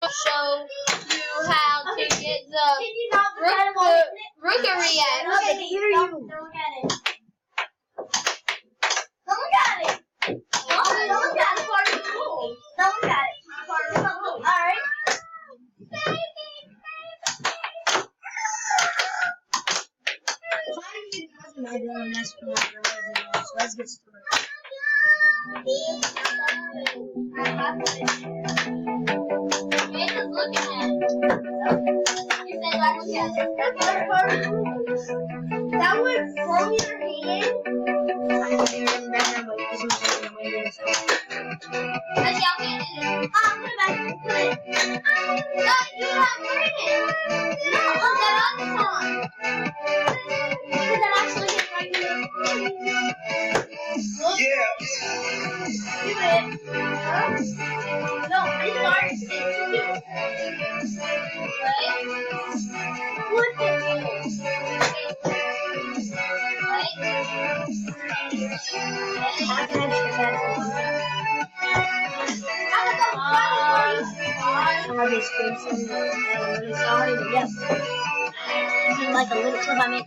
show you how to get the Rukiry at. Okay, here you. Don't look at it. Don't look at it. Don't look at it. Don't look at it. Alright. Let's get started. Amanda looking at it. You said like look at it. That would from your hand. Let's y'all get it. Put it back. Put it. No, you're not putting it. No, put that on the song. Put that actually hit right here. Yeah. Do it. No, it starts. Right? Flip it. Like a little clip I made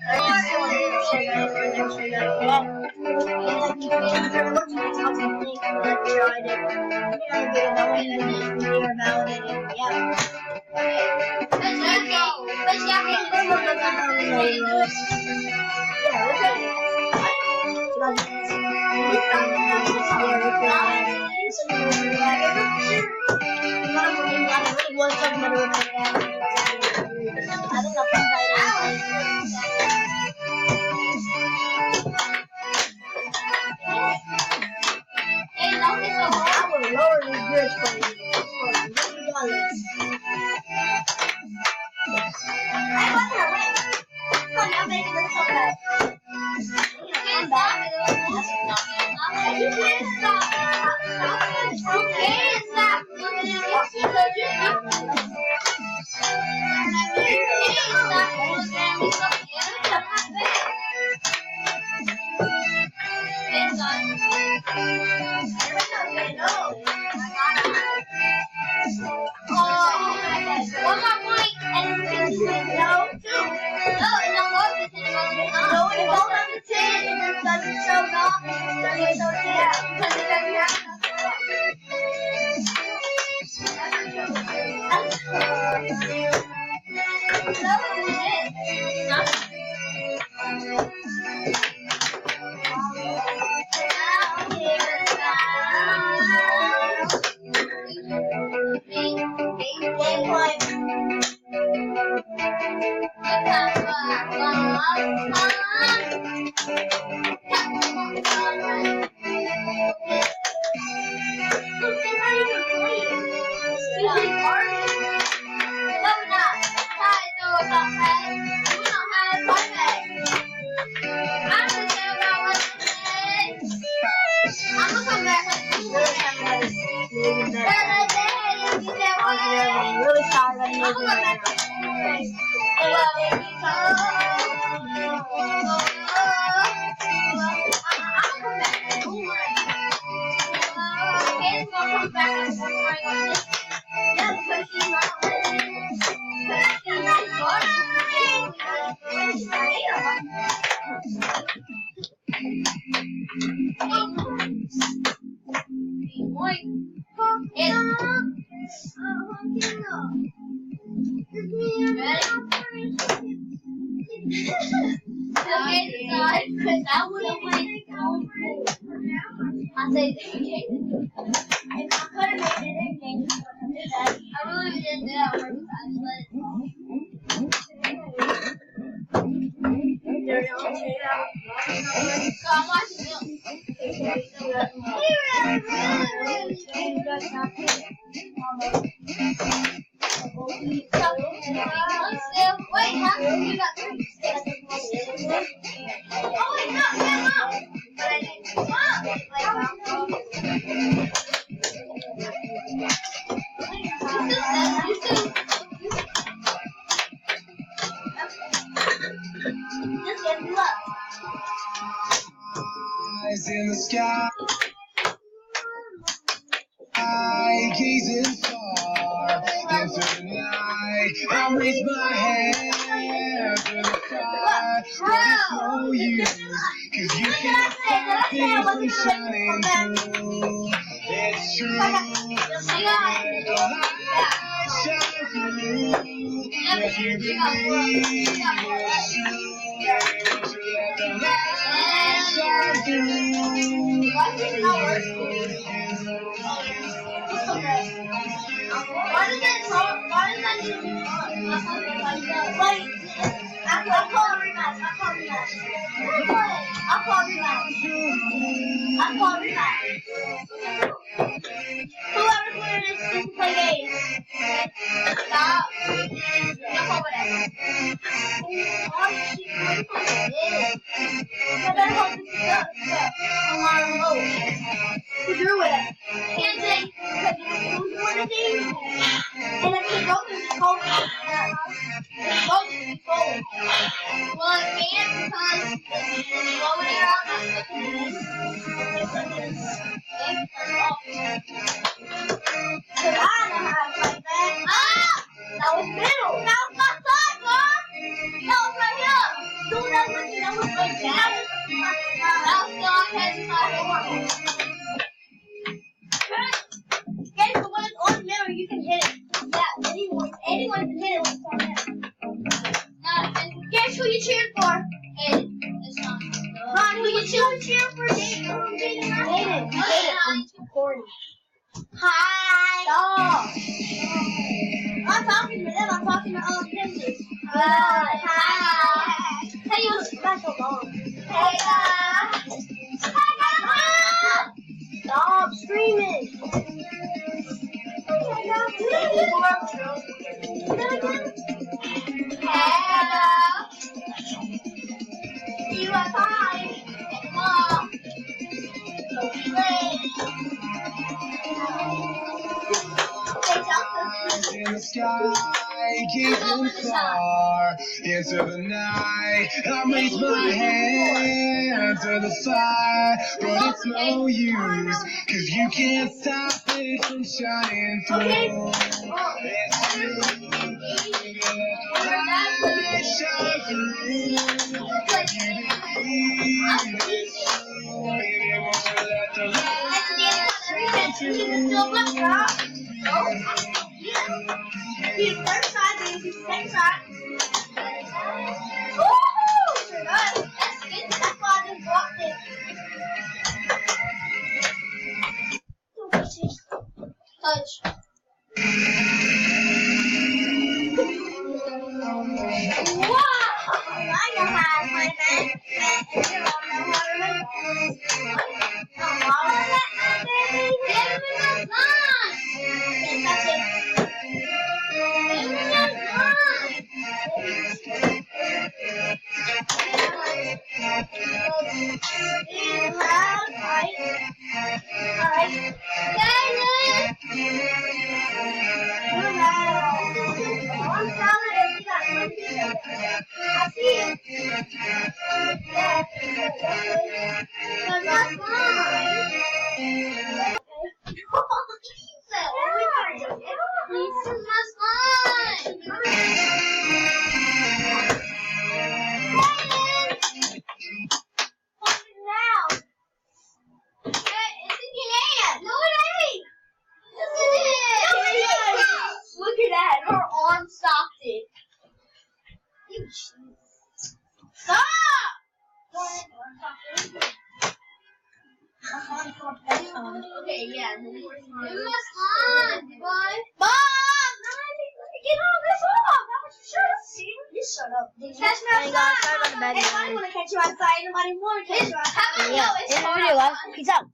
Eyes in the sky, gazing far. If into the night. I'll raise my hand to the fire, but it's no use, 'cause you can't stop it from shining through. It's true, let the light shine through. If you believe it's true, let the light shine through. Why does that need Wait, I'll call a rematch. Whoever's winning this gets to play games. Stop. Jump over there. Oh, shit. I better hope this is up. Come on, remote. Who drew it? Can't say. Who's one of these? And if the goat is cold, the goat is cold. Well, it can't because it's over there on that Because I know how to play that. Ah! That was middle. That was my side, Mom. That was right here. No, that was like that. That was still on his side. Okay, so when it's on middle, you can hit it. Yeah, anyone can hit it when it's on middle. And guess who you cheering for? Hey, it's not. Ron, who you cheering for? Hayden. It's recording. Hi. Stop. I'm not talking to them. I'm talking to Kenzie. Hi. Hey, you special dog. Hey, stop screaming. Hello. You are fine. Mom. In the sky, getting far into the night. I raise my hand to the fire, but it's no use, 'cause you can't stop it from shining through. It's true, let the light shine through. Baby, won't you let the light shine through? Third side, baby. Second side. Woohoo! Sure does. That's good. That's why I just blocked it. Touch. Wow! I know how to play that. And you don't know how to make it. Baby. Get him in the line. Can't touch it. Look at that, her arm stopped it. Stop! Okay, yeah. It was fun, boy. Mom! Get all this off! How much you shut up? You shut up. Catch me outside. Anybody want to catch you outside? Anybody want to catch you outside? Yeah, in the video, guys. Peace out.